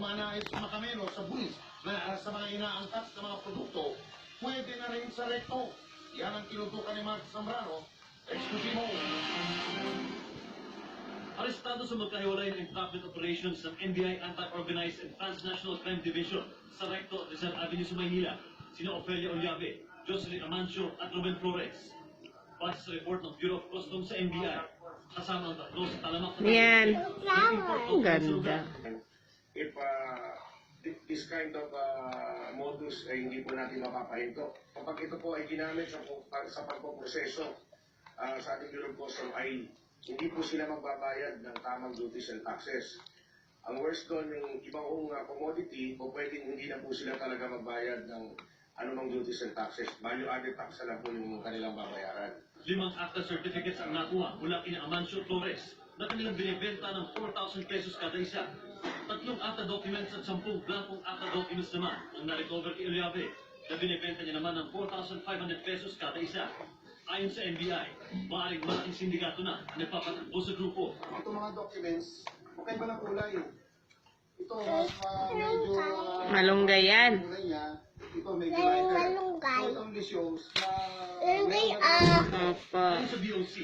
manais makameno sa buwis na sa mga inaangkat na mga produkto, pwede na rin sa rekto. Yan ang tinutukan ni Mark Zambrano. Exclusive mo. Arestado sa magkahiwalay ng entrapment operations ng NBI Anti-Organized and Transnational Crime Division sa Recto at Rizal Avenue sa Maynila, sina Ofelia Ollave, Jocelyn Amancio at Ruben Flores. Base sa report ng Bureau of Customs sa NBI, kasama ang tatlo sa talamak na Yan. Ang ganda. If this kind of modus ay hindi po natin mapapahinto. Kapag ito po ay ginamit sa pagpoproseso sa ating Bureau of Customs ay hindi po sila magbabayad ng tamang duties and taxes. Ang worst doon, yung ibang commodity, po pwedeng hindi na po sila talaga magbayad ng anumang duties and taxes. Value-added tax na lang po yung kanilang babayaran. 5 ACTA certificates ang nakuha mula kina Amancio Flores na kanilang binibenta ng 4,000 pesos kada isa. 3 ACTA documents at 10 blankong ACTA documents naman ang na-recover kay Ollave na binibenta niya naman ng 4,500 pesos kada isa. Ayon sa NBI, maaaring malaking sindikato na nagpapatakbo sa grupo. Ito mga documents, magkaiba ng kulay. Ito, medyo... Malunggay yan. kulay niya. Ito, medyo lighter. Malunggay. Ito, only shows na... Opo. Ayon sa BOC,